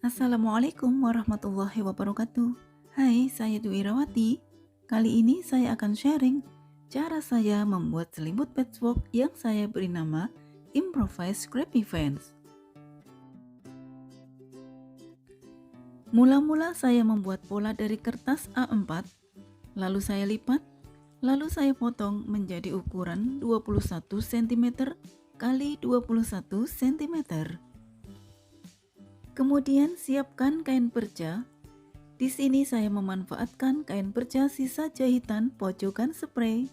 Assalamualaikum warahmatullahi wabarakatuh. Hai, saya Dwi Rawati. Kali ini saya akan sharing cara saya membuat selimut patchwork yang saya beri nama Improvised Scrappy Fans. Mula-mula saya membuat pola dari kertas A4, lalu saya lipat, lalu saya potong menjadi ukuran 21 cm kali 21 cm. Kemudian siapkan kain perca. Di sini saya memanfaatkan kain perca sisa jahitan pojokan spray.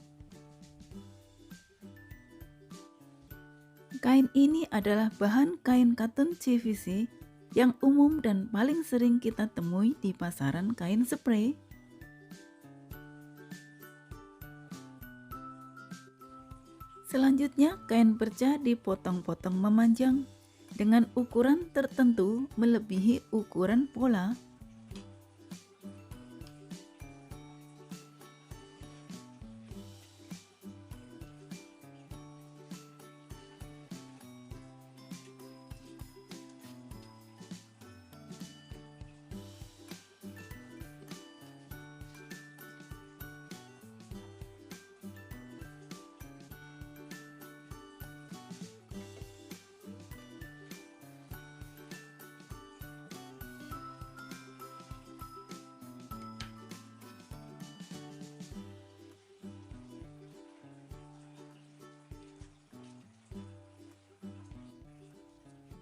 Kain ini adalah bahan kain katun CVC yang umum dan paling sering kita temui di pasaran kain spray. Selanjutnya, kain perca dipotong-potong memanjang dengan ukuran tertentu melebihi ukuran pola.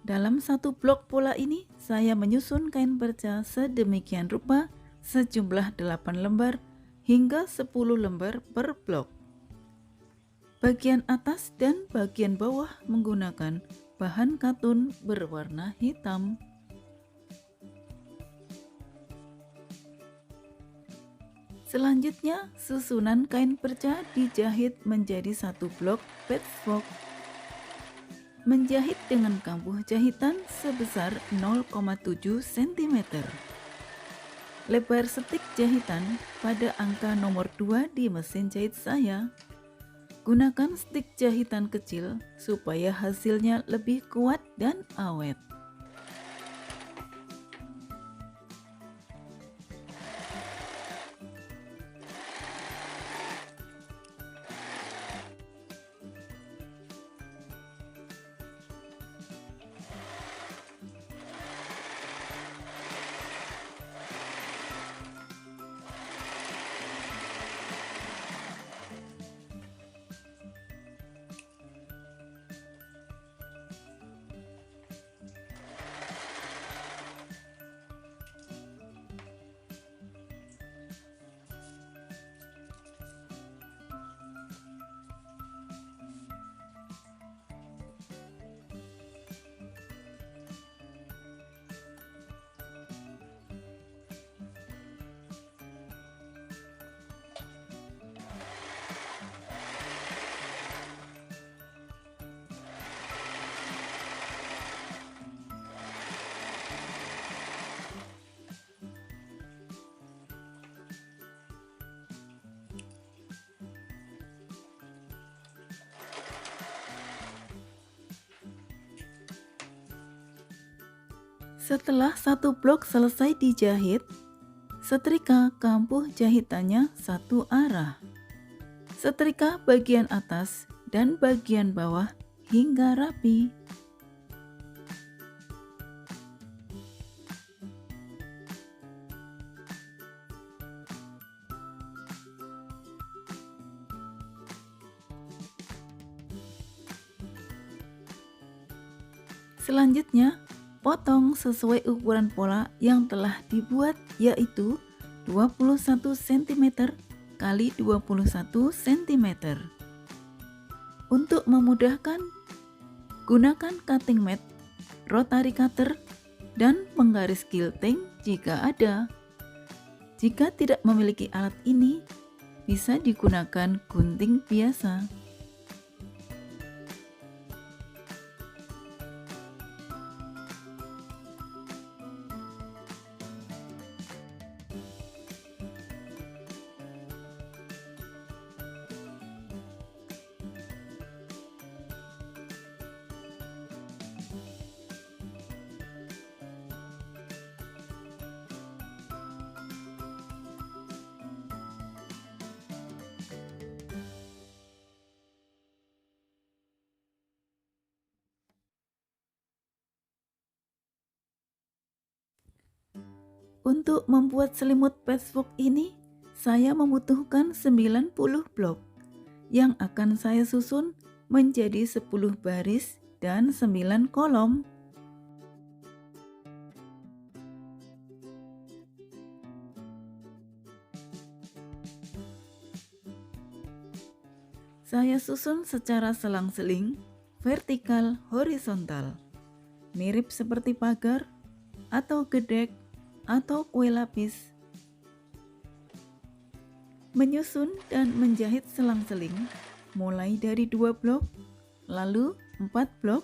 Dalam satu blok pola ini, saya menyusun kain perca sedemikian rupa sejumlah 8 lembar hingga 10 lembar per blok. Bagian atas dan bagian bawah menggunakan bahan katun berwarna hitam. Selanjutnya, susunan kain perca dijahit menjadi satu blok patchwork. Menjahit dengan kambuh jahitan sebesar 0,7 cm. Lebar stik jahitan pada angka nomor 2 di mesin jahit saya. Gunakan stik jahitan kecil supaya hasilnya lebih kuat dan awet. Setelah satu blok selesai dijahit, setrika kambuh jahitannya satu arah. Setrika bagian atas dan bagian bawah hingga rapi. Selanjutnya, potong sesuai ukuran pola yang telah dibuat, yaitu 21 cm kali 21 cm. Untuk memudahkan, gunakan cutting mat, rotary cutter, dan penggaris quilting jika ada. Jika tidak memiliki alat ini, bisa digunakan gunting biasa. Untuk membuat selimut patchwork ini, saya membutuhkan 90 blok yang akan saya susun menjadi 10 baris dan 9 kolom. Saya susun secara selang-seling, vertikal, horizontal, mirip seperti pagar atau gedek atau kue lapis. Menyusun dan menjahit selang-seling mulai dari 2 blok, lalu 4 blok,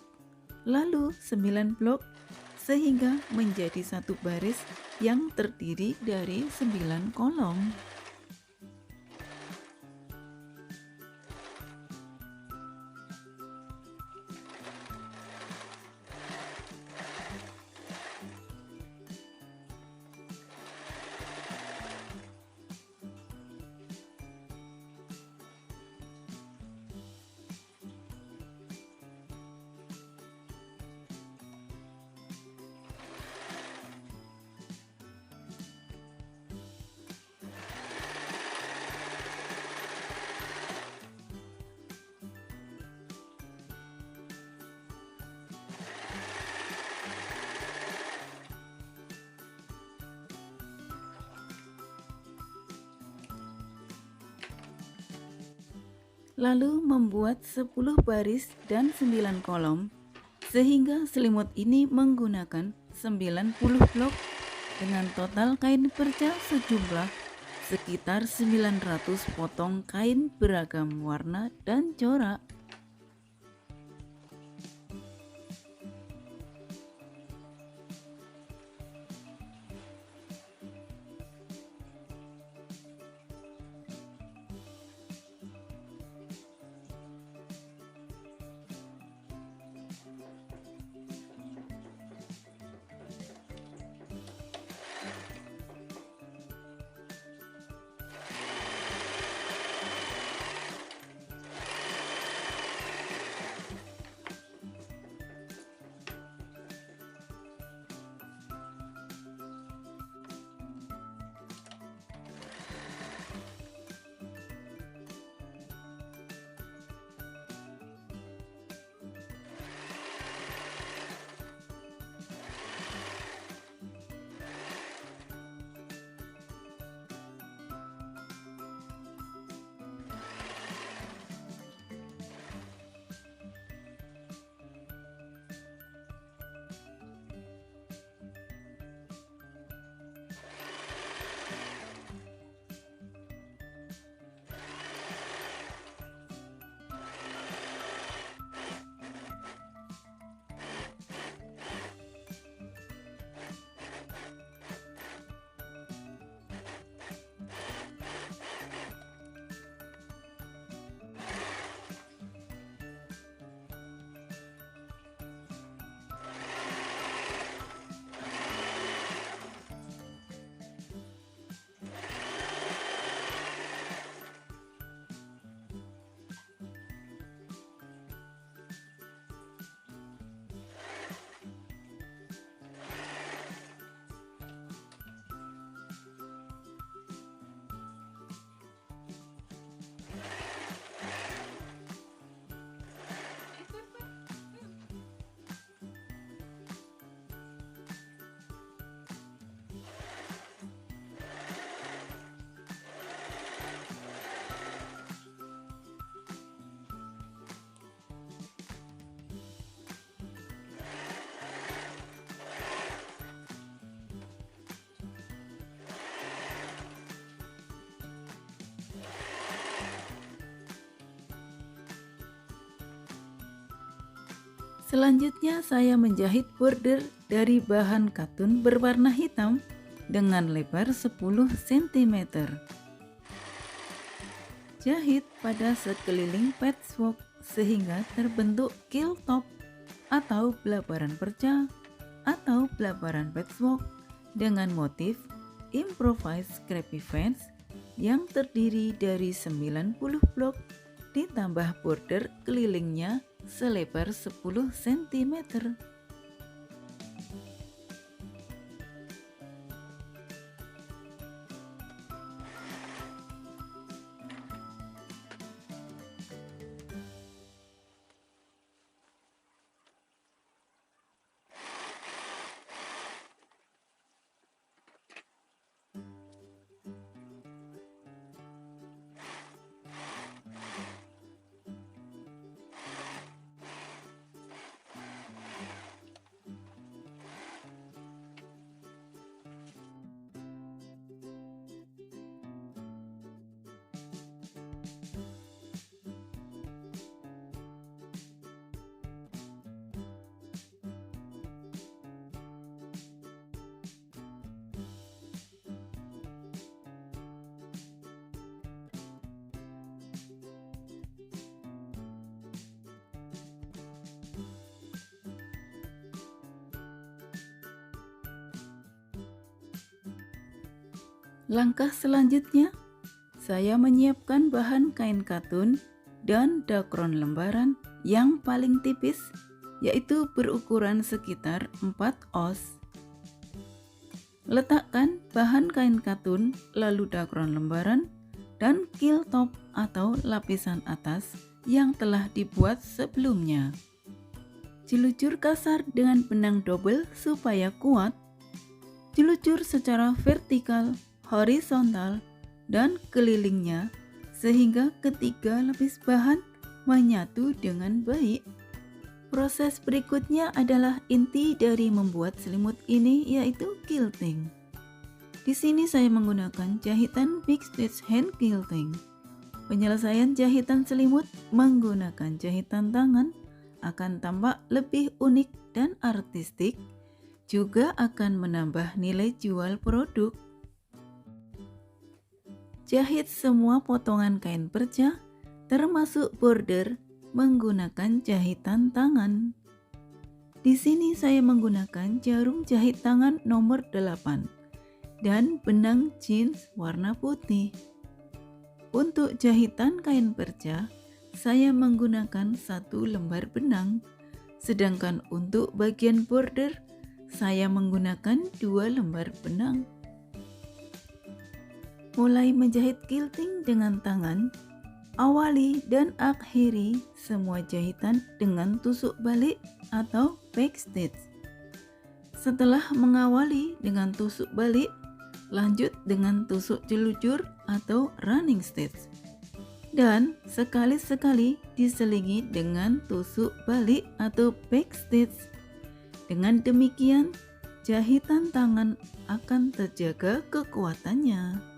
lalu 9 blok, sehingga menjadi satu baris yang terdiri dari 9 kolom. Lalu membuat 10 baris dan 9 kolom, sehingga selimut ini menggunakan 90 blok dengan total kain perca sejumlah sekitar 900 potong kain beragam warna dan corak. Selanjutnya saya menjahit border dari bahan katun berwarna hitam dengan lebar 10 cm. Jahit pada sekeliling patchwork sehingga terbentuk kill top atau pelabaran perca atau pelabaran patchwork dengan motif improvised scrappy fence yang terdiri dari 90 blok ditambah border kelilingnya selebar 10 cm. Langkah selanjutnya, saya menyiapkan bahan kain katun dan dakron lembaran yang paling tipis, yaitu berukuran sekitar 4 oz. Letakkan bahan kain katun, lalu dakron lembaran, dan kill top atau lapisan atas yang telah dibuat sebelumnya. Jelucur kasar dengan benang double supaya kuat. Jelucur secara vertikal, horizontal, dan kelilingnya sehingga ketiga lapis bahan menyatu dengan baik. Proses berikutnya adalah inti dari membuat selimut ini, yaitu quilting. Di sini saya menggunakan jahitan Big Stitch Hand Quilting. Penyelesaian jahitan selimut menggunakan jahitan tangan akan tampak lebih unik dan artistik, juga akan menambah nilai jual produk. Jahit semua potongan kain perca, termasuk border, menggunakan jahitan tangan. Di sini saya menggunakan jarum jahit tangan nomor 8 dan benang jeans warna putih. Untuk jahitan kain perca, saya menggunakan 1 lembar benang, sedangkan untuk bagian border, saya menggunakan 2 lembar benang. Mulai menjahit quilting dengan tangan, awali dan akhiri semua jahitan dengan tusuk balik atau backstitch. Setelah mengawali dengan tusuk balik, lanjut dengan tusuk jelucur atau running stitch. Dan sekali-sekali diselingi dengan tusuk balik atau backstitch. Dengan demikian, jahitan tangan akan terjaga kekuatannya.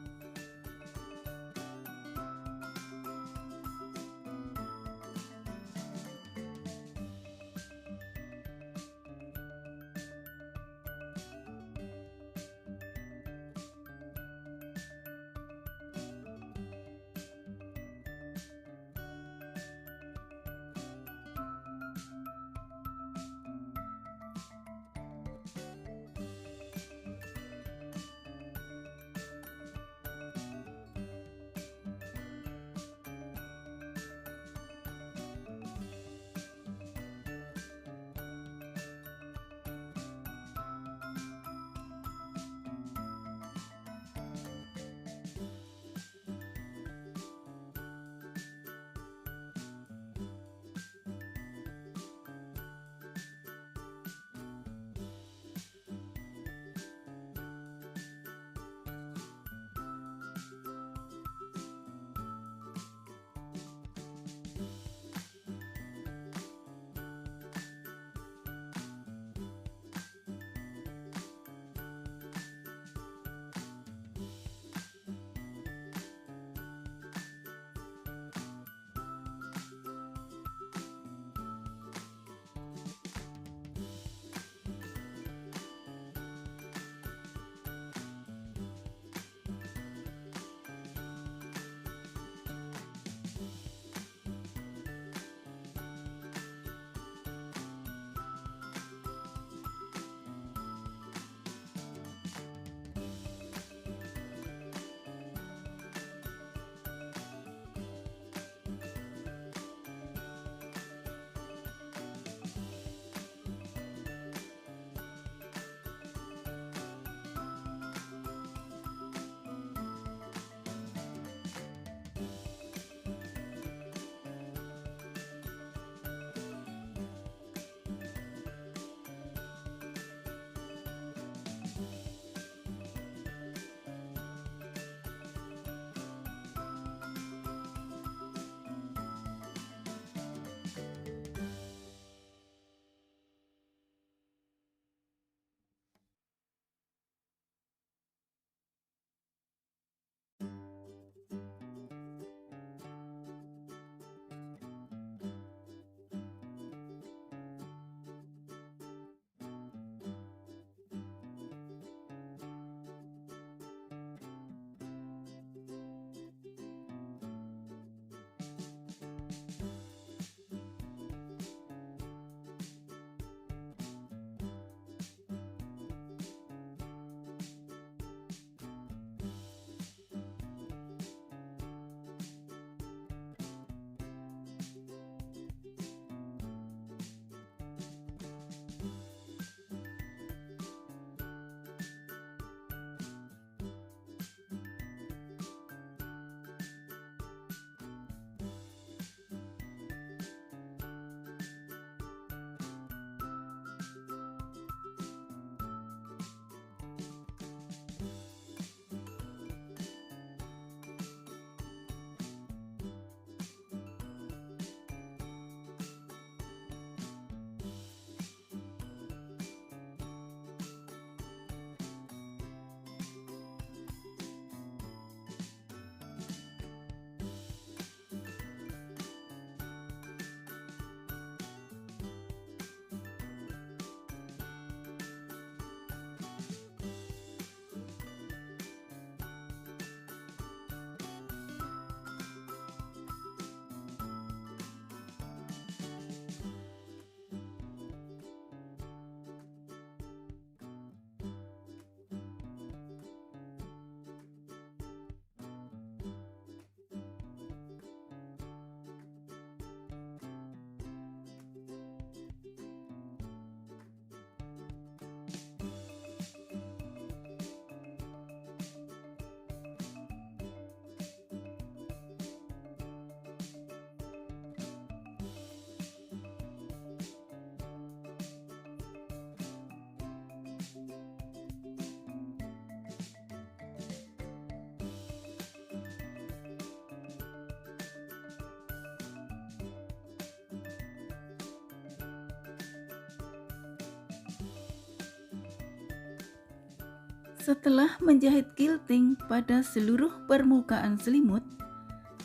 Setelah menjahit quilting pada seluruh permukaan selimut,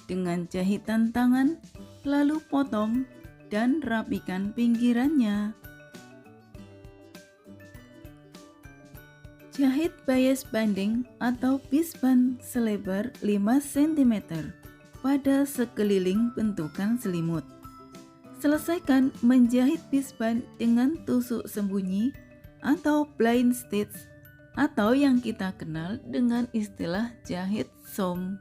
dengan jahitan tangan, lalu potong dan rapikan pinggirannya. Jahit bias banding atau bisband selebar 5 cm pada sekeliling bentukan selimut. Selesaikan menjahit bisband dengan tusuk sembunyi atau blind stitch atau yang kita kenal dengan istilah jahit som.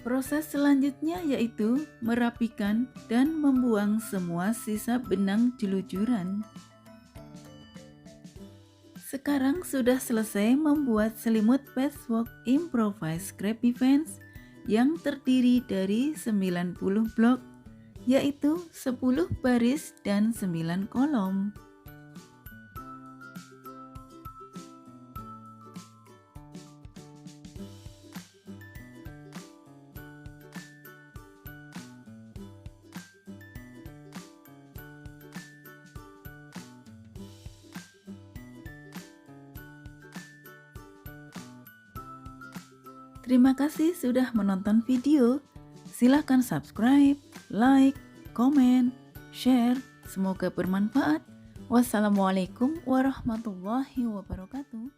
Proses selanjutnya yaitu merapikan dan membuang semua sisa benang jelujuran. Sekarang sudah selesai membuat selimut patchwork improvised scrappy fence yang terdiri dari 90 blok, yaitu 10 baris dan 9 kolom. Terima kasih sudah menonton video. Silahkan subscribe, like, komen, share. Semoga bermanfaat. Wassalamualaikum warahmatullahi wabarakatuh.